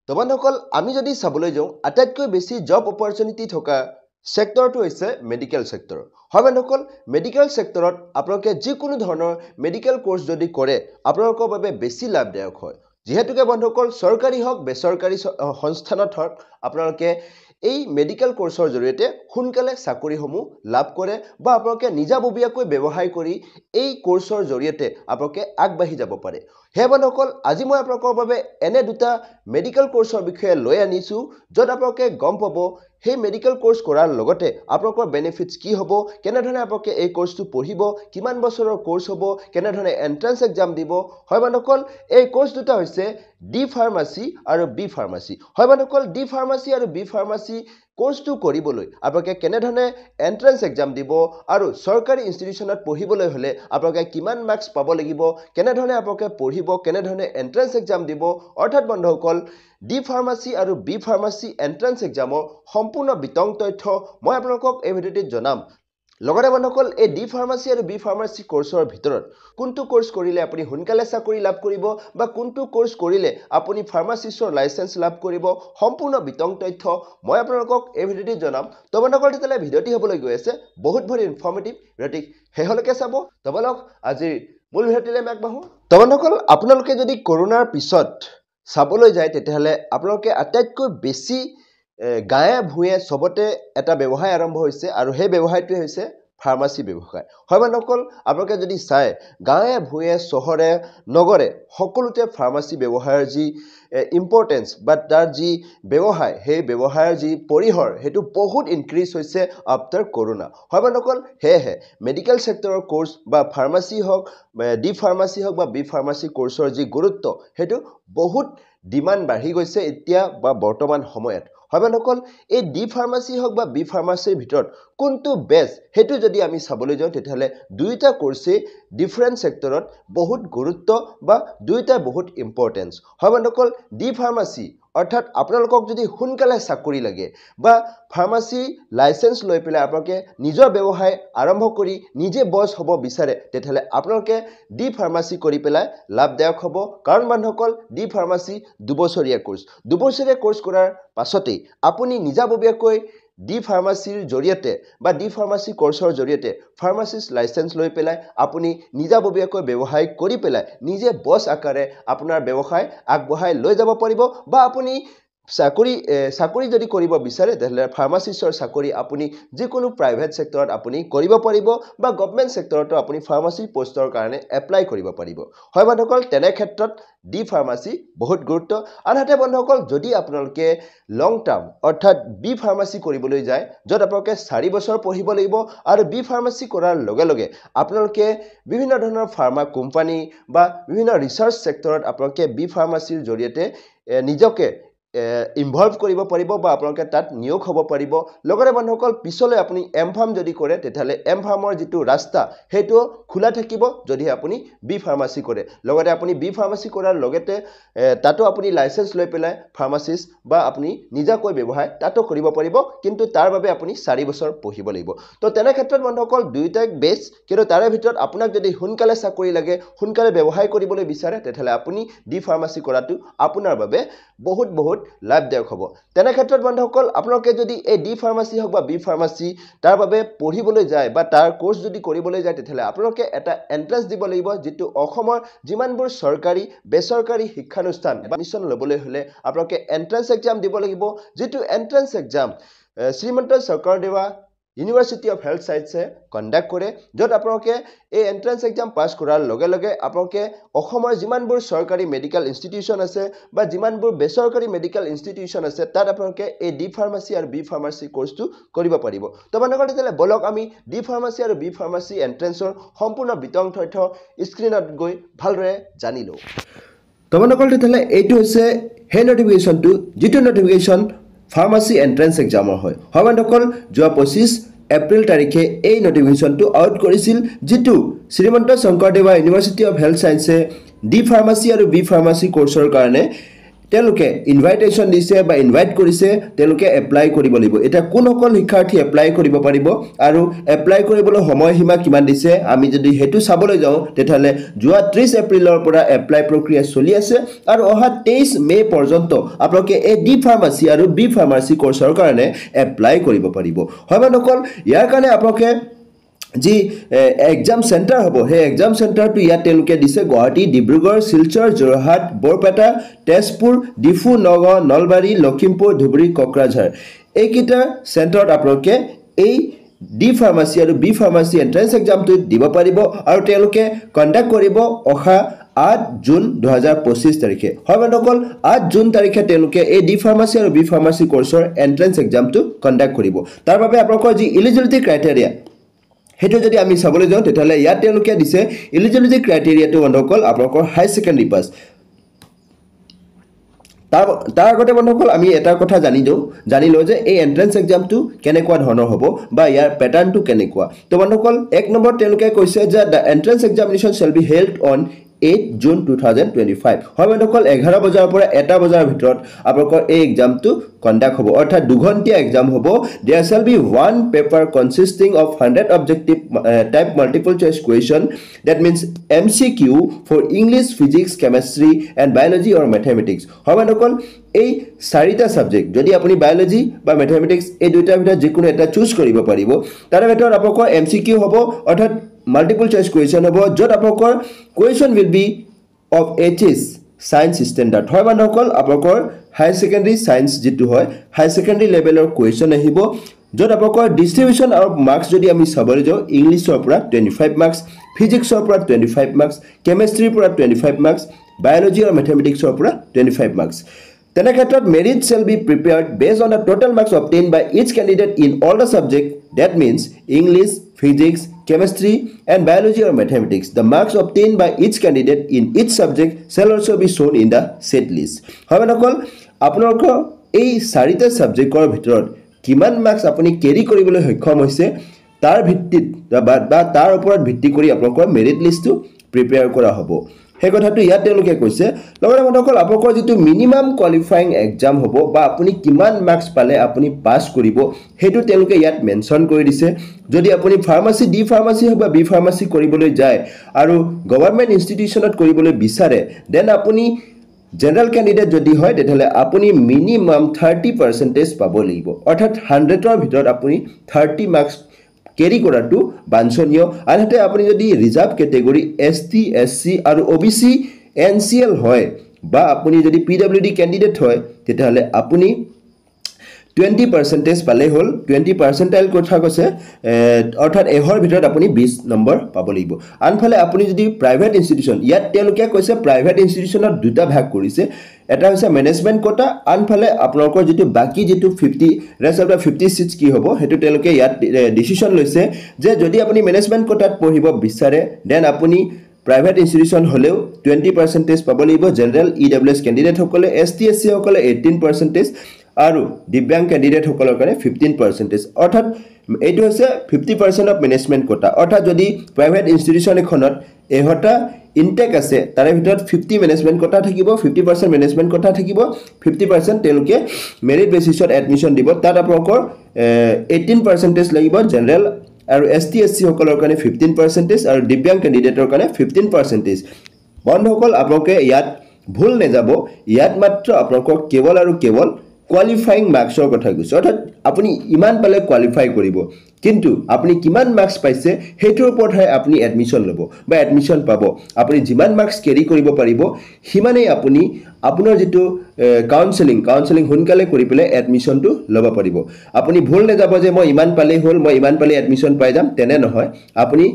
তো বন্ধুসকল আমি যদি চাবলৈ যাওঁ আটাইতকৈ বেছি জব অপৰচুনিটি থকা সেক্টৰটো হৈছে মেডিকেল সেক্টৰ হয় বন্ধুসকল মেডিকেল সেক্টৰত আপোনালোকে যিকোনো ধৰণৰ মেডিকেল কোৰ্স যদি কৰে আপোনালোকৰ বাবে বেছি লাভদায়ক হয় যেহেতুকে বন্ধুসকল চৰকাৰী হওক বেচৰকাৰী সংস্থানত হওক আপোনালোকে এই মেডিকেল কোৰ্সৰ জৰিয়তে সোনকালে চাকৰিসমূহ লাভ কৰে বা আপোনালোকে নিজাববীয়াকৈ ব্যৱসায় কৰি এই কোৰ্সৰ জৰিয়তে আপোনালোকে আগবাঢ়ি যাব পাৰে হে বন্ধুসকল আজি মই আপোনালোকৰ বাবে এনে দুটা মেডিকেল কোৰ্সৰ বিষয়ে লৈ আনিছো যত আপোনালোকে গম পাব সেই মেডিকেল কোৰ্স কৰাৰ লগতে আপোনালোকৰ বেনিফিটস কি হ'ব কেনে ধৰণে আপোনালোকে এই কোৰ্সটো পঢ়িব কিমান বছৰৰ কোৰ্স হ'ব কেনে ধৰণে এন্ট্ৰেন্স এক্সাম দিব হয় বন্ধুসকল এই কোৰ্স দুটা হৈছে ডি ফাৰ্মাসী আৰু বি ফাৰ্মাসী হয় বন্ধুসকল ডি ফাৰ্মাসী আৰু বি ফাৰ্মাসী কোৰ্সটো কৰিবলৈ আপোনালোকে কেনে ধৰণে এন্ট্ৰেন্স এক্সাম দিব আৰু চৰকাৰী ইনষ্টিটিউচনত পঢ়িবলৈ হলে আপোনালোকে কিমান মাৰ্কস পাব লাগিব কেনে ধৰণে আপোনালোকে পঢ়িব কেনে ধৰণে এন্ট্ৰেন্স এক্সাম দিব অৰ্থাৎ বন্ধুসকল ডি ফাৰ্মাসী আৰু বি ফাৰ্মাসী এন্ট্ৰেন্স এক্সামৰ সম্পূৰ্ণ বিতং তথ্য মই আপোনালোকক এই ভিডিঅ'টিত জনাম লগতে বন্ধুসকল এই ডি ফাৰ্মাসী আৰু বি ফাৰ্মাসী কোৰ্সৰ ভিতৰত কোনটো কোৰ্স কৰিলে আপুনি সোনকালে চাকৰি লাভ কৰিব বা কোনটো কোৰ্স কৰিলে আপুনি ফাৰ্মাসিষ্টৰ লাইসেন্স লাভ কৰিব সম্পূৰ্ণ বিতং তথ্য মই আপোনালোকক এই ভিডিঅ'টিত জনাম তো বন্ধুসকল তেতিয়ালে ভিডিঅ'টি হ'বলৈ গৈ আছে বহুত ইনফৰ্মেটিভ ভিডিঅ'টি হেহলৈকে চাব তো বলক আজি মূল ভিডিঅ'টিলৈ আগবাঢ়ো তো বন্ধুসকল আপোনালোকে যদি কৰোনাৰ পিছত চাবলৈ যায় তেতিয়াহলে আপোনালোকে আটাইতকৈ বেছি গায়ে ভুয়ে সবতে এটা ব্যৱসায় আৰম্ভ হৈছে আৰু সেই ব্যৱসায়টো হৈছে ফাৰ্মাসী ব্যৱসায় হয় বন্ধুসকল আপোনালোকে যদি চাই গায়ে ভুয়ে চহৰে নগৰে সকলোতে ফাৰ্মাসী ব্যৱসায়ৰ যি ইম্পৰ্টেন্স বা তাৰ যি ব্যৱসায় সেই ব্যৱসায়ৰ যি পৰিহৰ হেতু বহুত ইনক্ৰিজ হৈছে আফটাৰ কৰোনা হয় বন্ধুসকল হে মেডিকেল সেক্টৰৰ কোৰ্স বা ফাৰ্মাসী হওক ডি ফাৰ্মাসী হওক বা বি ফাৰ্মাসী কোৰ্সৰ যি গুৰুত্ব হেতু বহুত ডিমান্ড বাঢ়ি গৈছে এতিয়া বা বৰ্তমান সময়ত হয় বন্ধুসকল এই ডি ফাৰ্মাসী হওক বা বি ফাৰ্মাসীৰ ভিতৰত কোনটো বেষ্ট হেতু যদি আমি চাবলৈ যাওঁ তেতিয়াহলে দুইটা কোৰ্সে ডিফাৰেন্ট সেক্টৰত বহুত গুৰুত্ব বা দুইটা বহুত ইম্পৰ্টেন্স হয় বন্ধুসকল ডি ফাৰ্মাসী অৰ্থাৎ আপোনালোকক যদি সোনকালে চাকৰি লাগে বা ফাৰ্মাসী লাইসেন্স লৈ পেলাই আপোনালোকে নিজৰ ব্যৱসায় আৰম্ভ কৰি নিজে বস হ'ব বিচাৰে তেতিয়াহলে আপোনালোকে ডি ফাৰ্মাসী কৰি পেলাই লাভদায়ক হ'ব কাৰণ বন্ধুসকল ডি ফাৰ্মাসী দুবছৰীয়া কোৰ্স কৰাৰ পাছতে আপুনি নিজাববীয়াকৈ ডি ফাৰ্মাসীৰ জৰিয়তে বা ডি ফাৰ্মাসী কোৰ্সৰ জৰিয়তে ফাৰ্মাসিষ্ট লাইসেন্স লৈ পেলাই আপুনি নিজাববীয়াকৈ ব্যৱসায় কৰি পেলাই নিজে বস আকাৰে আপোনাৰ ব্যৱসায় আগবঢ়াই লৈ যাব পাৰিব বা আপুনি চাকৰি যদি কৰিব বিচাৰে তেতিয়াহলে ফাৰ্মাসিষ্টৰ চাকৰি আপুনি যিকোনো প্ৰাইভেট সেক্টৰত আপুনি কৰিব পাৰিব বা গভৰ্ণমেন্ট সেক্টৰতো আপুনি ফাৰ্মাসী পোষ্টৰ কাৰণে এপ্লাই কৰিব পাৰিব হয় বন্ধুসকল তেনে ক্ষেত্ৰত ডি ফাৰ্মাসী বহুত গুৰুত্ব আনহাতে বন্ধুসকল যদি আপোনালোকে লং টাৰ্ম অৰ্থাৎ বি ফাৰ্মাসী কৰিবলৈ যায় যত আপোনালোকে 4 বছৰ পঢ়িব লাগিব আৰু বি ফাৰ্মাসী কৰাৰ লগে লগে আপোনালোকে বিভিন্ন ধৰণৰ ফাৰ্মা কোম্পানী বা বিভিন্ন ৰিসাৰ্চ সেক্টৰত আপোনালোকে বি ফাৰ্মাসীৰ জৰিয়তে নিজকে ইনভলভ কৰিব পাৰিব বা আপোনালোকে তাত নিয়োগ হ'ব পাৰিব লগতে বন্ধুসকল পিছলৈ আপুনি এম ফাৰ্ম যদি কৰে তেতিয়াহলে এম ফাৰ্মৰ যিটো ৰাস্তা হেতু খোলা থাকিব যদি আপুনি বি ফাৰ্মাসী কৰে লগতে আপুনি বি ফাৰ্মাসী কৰাৰ লগতে তাতো আপুনি লাইসেন্স লৈ পেলাই ফাৰ্মাসিষ্ট বা আপুনি নিজাকৈ ব্যৱসায় তাতো কৰিব পাৰিব কিন্তু তাৰ বাবে আপুনি 4 বছৰ পঢ়িব লাগিব তো তেনে ক্ষেত্ৰত বন্ধুসকল দুইটাই বেষ্ট কিন্তু তাৰে ভিতৰত আপোনাক যদি সোনকালে চাকৰি লাগে সোনকালে ব্যৱসায় কৰিবলৈ বিচাৰে তেতিয়াহলে আপুনি ডি ফাৰ্মাসী কৰাটো আপোনাৰ বাবে বহুত লাভদায়ক হ'ব তেনে ক্ষেত্ৰত বন্ধুসকল আপোনালোকে যদি এই ডি ফাৰ্মাসী হওক বা বি ফাৰ্মাসী তাৰ বাবে পঢ়িবলৈ যায় বা তাৰ কোৰ্স যদি কৰিবলৈ যায় তেতিয়াহলে আপোনালোকে এটা এন্ট্ৰেন্স দিব লাগিব যেটো অসমৰ যিমানবোৰ চৰকাৰী বেচৰকাৰী শিক্ষানুষ্ঠান এডমিশন লবলৈ হলে আপোনালোকে এন্ট্ৰেন্স এক্সাম দিব লাগিব যেটো entrance exam Srimanta Chakradeva university of health সায়েন্সে কন্ডাক্ট কৰে যত আপোনালোকে এই এন্ট্ৰেন্স এক্সাম পাস কৰাৰ লগে লগে আপোনালোকে অসমৰ যিমানবোৰ চৰকাৰী মেডিকেল ইনষ্টিটিউচন আছে বা যিমানবোৰ বেচৰকাৰী মেডিকেল ইনষ্টিটিউচন আছে তাত আপোনালোকে এই ডি ফাৰ্মাসী আৰু বি ফাৰ্মাসী কোৰ্সটো কৰিব পাৰিব তো বন্ধুসকল তেতিয়ালে বলক আমি ডি ফাৰ্মাসী আৰু বি ফাৰ্মাসী এন্ট্ৰেন্সৰ সম্পূৰ্ণ বিতং তথ্য স্ক্ৰিনত গৈ ভালদৰে জানি লওঁ তো বন্ধুসকল তেতিয়ালে এইটো হৈছে হে নটিফিকেশনটো যেটো নটিফিকেশন ফাৰ্মাসী এন্ট্ৰেন্স এক্সামৰ হয় বন্ধুসকল যোৱা 25 এপ্ৰিল তাৰিখে এই নটিফিকেশনটো আউট কৰিছিল যেটো Srimanta Sankardeva university of health সায়েন্সে ডি ফাৰ্মাসী আৰু বি ফাৰ্মাসী কোৰ্সৰ কাৰণে তেওঁলোকে ইনভাইটেশন দিছে বা ইনভাইট কৰিছে তেওঁলোকে এপ্লাই কৰিব লাগিব এটা কোনসকল শিক্ষাৰ্থী এপ্লাই কৰিব পাৰিব আৰু এপ্লাই কৰিবলৈ সময়সীমা কিমান দিছে আমি যদি হেতু চাবলৈ যাওঁ তেতিয়ালে যোৱা 30 এপ্ৰিলৰ পৰা এপ্লাই প্ৰক্ৰিয়া চলি আছে আৰু অহা 23 মে পৰ্যন্ত আপোনালোকে এই ডি ফাৰ্মাসী আৰু বি ফাৰ্মাসী কোৰ্সৰ কাৰণে এপ্লাই কৰিব পাৰিব হয় বন্ধুসকল ইয়াৰ কাৰণে আপোনালোকে जी एग्जाम सेंटर हबो हे एग्जाम सेंटर तो या तेलुके दिसे गुवाहाटी डिब्रुगढ़ सिलचर जोरहाट बरपेटा तेजपुर डिफु नगाँव नलबारी लखीमपुर धुबुरी कोकराझार एकिटा सेंटर आपलोके ए डी फार्मासी और बी फार्मासी एंट्रेंस एग्जाम तो দিব পাৰিব আৰু তেলুকে কন্ডাক্ট কৰিব অহা 8 জুন 2025 তাৰিখে হয় বন্ধুসকল 8 জুন তাৰিখে তেলুকে এই ডি ফাৰ্মাসী আৰু বি ফাৰ্মাসী কোৰ্সৰ এন্ট্ৰেন্স এক্সাম তো কন্ডাক্ট কৰিব তাৰ বাবে আপোনালোকৰ যি এলিজিবিলিটি ক্ৰাইটেৰিয়া হেতু যদি আমি চাবলৈ যাওঁ তেতিয়ালে ইয়াত তেলুকে দিছে এলিজিবিলিটি ক্ৰাইটেৰিয়াটো বন্ধুসকল আপোনালোকৰ হাই সেকেন্ডাৰী পাস তাৰ আগতে বন্ধুসকল আমি এটা কথা জানিলো যে এই এন্ট্ৰেন্স এক্সামটো কেনেকুৱা ধৰণৰ হ'ব বা ইয়াৰ প্যাটাৰ্নটো কেনেকুৱা তো বন্ধুসকল এক নম্বৰ তেলুকে কৈছে যে the entrance examination shall be held on 8 June 2025 হয় বন্ধুসকল 11 বজাৰ পৰা 1 বজাৰ ভিতৰত আপোনালোকৰ এই এক্সামটো কন্ডাক্ট হ'ব অৰ্থাৎ দুঘণ্টিয়া এক্সাম হ'ব there shall be one paper consisting of 100 objective type multiple choice question that means MCQ for English physics chemistry and biology or mathematics হয় বন্ধুসকল এই চাৰিটা সাবজেক্ট যদি আপুনি বায়োলজি বা ম্যাথমেটিক্স এই দুইটাৰ ভিতৰত যিকোনো এটা চুজ কৰিব পাৰিব তাৰ ভিতৰত আপোনালোকৰ MCQ হ'ব অৰ্থাৎ multiple choice question hobo jot apokor question will be of HS science standard hoy banokol apokor high secondary science jitu hoy high secondary level or question ahibo jot apokor distribution of marks jodi ami sabore jo english or pura 25 marks physics or pura 25 marks chemistry pura 25 marks biology or mathematics or pura 25 marks Tena khetrot merit shall be prepared based on the total marks obtained by each candidate in all the subject that means English physics chemistry and biology or mathematics the marks obtained by each candidate in each subject shall also be shown in the set list hoy banokol apnalok ei sarita subjector bhitorot kiman marks apuni carry koribole hoikhom hoise tar bhittit ba tar oporot bhitti kori apnalok merit list to prepare kora hobo हे কথাটো ইয়াত তেলুকে কৈছে লগতে বন্ধুসকল আপোনালোকৰ যেটো minimum qualifying exam হ'ব বা আপুনি কিমান মাৰ্কস পালে আপুনি পাস কৰিব হেতু তেলুকে ইয়াত মেনশন কৰি দিছে যদি আপুনি ফাৰ্মাসী ডি ফাৰ্মাসী বা বি ফাৰ্মাসী কৰিবলৈ যায় আৰু গভৰ্ণমেন্ট ইনষ্টিটিউচনত কৰিবলৈ বিচাৰে দেন আপুনি জেনাৰেল ক্যান্ডিডেট যদি হয় তেতিয়ালে আপুনি মিনিমাম 30% পাব লাগিব অৰ্থাৎ 100 ৰ ভিতৰত আপুনি 30 মাৰ্কস কেৰি কৰাটো বাঞ্ছনীয় আনহাতে আপুনি যদি ৰিজাৰ্ভ ক্যাটেগৰী এসটি এসসি আৰু ওবিসি এনসিএল হয় বা আপুনি যদি পিডব্লিউডি ক্যান্ডিডেট হয় তেতিয়ালে আপুনি 20% পালে হল 20 পার্সেন্টাইল কথা কৈছে অর্থাৎ এহৰ ভিতৰত আপুনি 20 নম্বৰ পাব লাগিব আনফালে আপুনি যদি প্ৰাইভেট ইনষ্টিটিউচন ইয়াত তেলুকে কৈছে প্ৰাইভেট ইনষ্টিটিউচনত দুটা ভাগ কৰিছে এটা হৈছে ম্যানেজমেন্ট কোটা আনফালে আপোনালোকৰ যেটো বাকি যেটো 50 ৰেষ্ট অফ 50 সিটস কি হ'ব হেতু তেলুকে ইয়াত ডিসিশন লৈছে যে যদি আপুনি ম্যানেজমেন্ট কোটাত পঢ়িব বিচাৰে দেন আপুনি প্ৰাইভেট ইনষ্টিটিউচন হলেও 20% পাব লাগিব জেনাৰেল ইডব্লিউএছ ক্যান্ডিডেট সকলে এসটি এসসি সকলে 18% আৰু দিব্যাং ক্যান্ডিডেট সকলৰ কাৰণে 15% অৰ্থাৎ এটো হৈছে 50% অফ ম্যানেজমেন্ট কোটা অৰ্থাৎ যদি প্ৰাইভেট ইনষ্টিটিউচন এখনত এহটা ইনটেক আছে তাৰে ভিতৰত 50 ম্যানেজমেন্ট কোটা থাকিব 50% ম্যানেজমেন্ট কোটা থাকিব 50% তেলুকে মেৰিট বেসিছত এডমিশন দিব তাত আপোনালোকৰ 18% লাগিব জেনাৰেল আৰু এসটি এসসি সকলৰ কাৰণে 15% আৰু দিব্যাং ক্যান্ডিডেটৰ কাৰণে 15% বন্ধুসকল আপোনালোকে ইয়াত ভুল নেযাব ইয়াত মাত্ৰ আপোনালোকক কেৱল আৰু কেৱল qualifying marks or কথা কৈছো অৰ্থাৎ আপুনি ইমান পালে কোৱালিফাই কৰিব কিন্তু আপুনি কিমান মাৰ্কস পাইছে হেতৰ ওপৰত হয় আপুনি এডমিশন লব বা এডমিশন পাব আপুনি যিমান মাৰ্কস কেৰি কৰিব পাৰিব হিমানে আপুনি আপোনাৰ যেটো কাউন্সেলিং হুনকালে কৰি পেলে এডমিশনটো লব পাৰিব আপুনি ভুল নেযাব যে মই ইমান পালে হল মই ইমান পালে এডমিশন পাই যাম তেনে নহয় আপুনি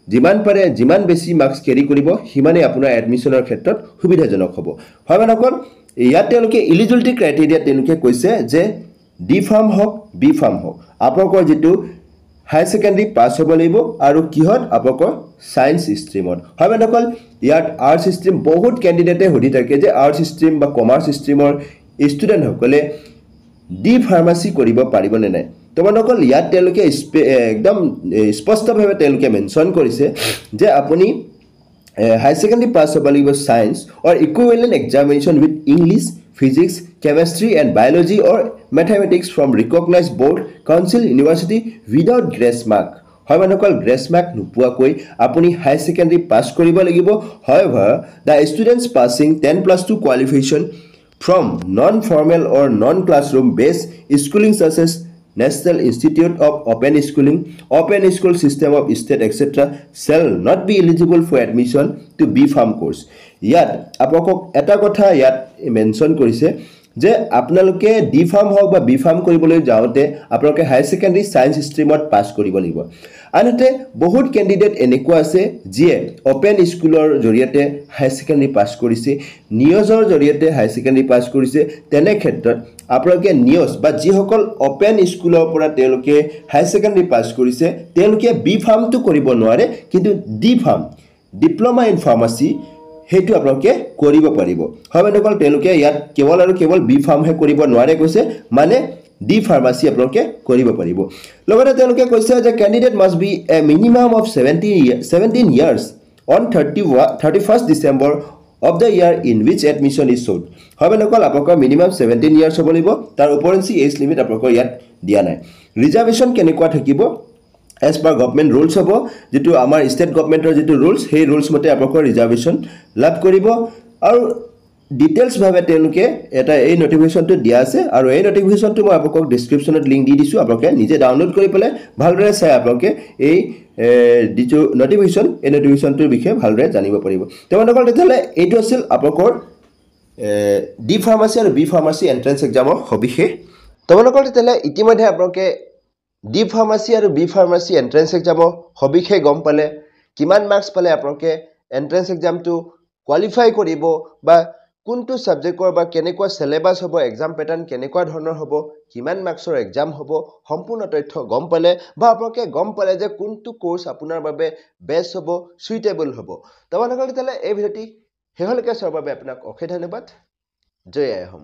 যিমান পাৰে যিমান বেছি মাৰ্কস কেৰি কৰিব হিমানে আপোনাৰ এডমিশনৰ ক্ষেত্ৰত সুবিধাজনক হ'ব হয় বন্ধুসকল ইয়াত তেলুকে এলিজিবিলিটি ক্ৰাইটেৰিয়া তেলুকে কৈছে যে ডি ফাৰ্ম হক বি ফাৰ্ম হক আপোনালোকৰ যেটো হাই সেকেন্ডাৰী পাস হ'ব লাগিব আৰু কিহত আপোনালোকৰ সায়েন্স ষ্ট্ৰীমত হয় বন্ধুসকল ইয়াত আৰ্টছ ষ্ট্ৰীম বহুত ক্যান্ডিডেটে হদি থাকে যে আৰ্টছ ষ্ট্ৰীম বা কমাৰ্চ ষ্ট্ৰীমৰ ষ্টুডেন্ট সকলে ডি ফাৰ্মাসী কৰিব পাৰিব নে নাই তো বন্ধুসকল ইয়াত তেলুকে একদম স্পষ্টভাৱে তেলুকে মেনশন কৰিছে যে আপুনি high secondary pass হ'ব লাগিব science or equivalent examination with English physics, chemistry and biology or mathematics from recognized board, council, university without grace mark. হয় মানুহসকল গ্ৰেছ মাৰ্ক নোপোৱাকৈ আপুনি হাই ছেকেণ্ডেৰী পাছ কৰিব লাগিব. However, the students passing 10+2 qualification from non-formal or non-classroom based schooling such as National Institute of Open Schooling, Open School System of State, etc. shall not be eligible for admission to B.Pharm course. ইয়াত আপোনালোকক এটা কথা ইয়াত mention কৰিছে যে আপোনালোকে D.Pharm হওক বা B.Pharm কৰিবলৈ যাওঁতে আপোনালোকে হাই ছেকেণ্ডেৰী ছায়েন্স ষ্ট্ৰীমত পাছ কৰিব লাগিব. আনহাতে বহুত কেণ্ডিডেট এনেকুৱা আছে যিয়ে অপেন স্কুলৰ জৰিয়তে হাই ছেকেণ্ডেৰী পাছ কৰিছে, নিয়জৰ জৰিয়তে হাই ছেকেণ্ডেৰী পাছ কৰিছে. তেনে ক্ষেত্ৰত আপোনালোকে নিয়জ বা যিসকল অপেন স্কুলৰ পৰা তেওঁলোকে হাই ছেকেণ্ডেৰী পাছ কৰিছে তেওঁলোকে B.Pharmটো কৰিব নোৱাৰে, কিন্তু D.Pharm ডিপ্ল'মা ইন ফাৰ্মাচী সেইটো আপোনালোকে কৰিব পাৰিব. হয় মানুহসকল তেওঁলোকে ইয়াত কেৱল আৰু কেৱল B.Pharmহে কৰিব নোৱাৰে কৈছে, মানে D pharmacy আপোনালোকে কৰিব পাৰিব. লগতে তেওঁলোকে কৈছে যে candidate must be a minimum of 17 years on 31st December of the year in which admission is sought. হয় মানুহসকল আপোনালোকৰ মিনিমাম 17 years হ'ব লাগিব, তাৰ ওপৰঞ্চি এজ লিমিট আপোনালোকৰ ইয়াত দিয়া নাই. ৰিজাৰ্ভেশ্যন কেনেকুৱা থাকিব as per government rules হ'ব, যেটো আমাৰ ষ্টেট গভৰ্ণমেণ্টৰ যেটো rules সেই rules মতে আপোনালোকৰ ৰিজাৰ্ভেশ্যন লাভ কৰিব. আৰু ডিটেইলছ ভাবে তেওঁলোকে এটা এই নোটিফিকেশনটো দিয়া আছে, আৰু এই নোটিফিকেশনটো মই আপোনাক ডেসক্ৰিপচনত লিংক দি দিছো, আপোনালোকে নিজে ডাউনলোড কৰি পেলাই ভালদৰে চাই আপোনালোকে এই দিটো নোটিফিকেশন এই নোটিফিকেশনটোৰ বিষয়ে ভালদৰে জানিব পাৰিব. তেওঁলোকৰ তেতিয়ালে এইটো আছিল আপোনালোকৰ ডি ফাৰ্মাসী আৰু বি ফাৰ্মাসী এন্ট্ৰেন্স এক্সামৰ সবিশেষ. তেওঁলোকৰ তেতিয়ালে ইতিমধ্যে আপোনালোকে ডি ফাৰ্মাসী আৰু বি ফাৰ্মাসী এন্ট্ৰেন্স এক্সামৰ সবিশেষ গম পালে, কিমান মাৰ্কস পালে আপোনালোকে এন্ট্ৰেন্স এক্সামটো কোৱালিফাই কৰিব, বা কোনটো সাবজেক্টৰ বা কেনেকুৱা সিলেবাস হ'ব, এক্সাম প্যাটাৰ্ন কেনেকুৱা ধৰণৰ হ'ব, কিমান মাৰ্কছৰ এক্সাম হ'ব, সম্পূৰ্ণ তথ্য গম পালে, বা আপোনালোকে গম পালে যে কোনটো কোৰ্স আপোনাৰ বাবে বেষ্ট হ'ব, সুইটেবল হ'ব. তোমালোকৰ তেতিয়ালে এই ভিডিঅ'টি শেষলৈকে চোৱাৰ বাবে আপোনাক অশেষ ধন্যবাদ. জয় আই অসম.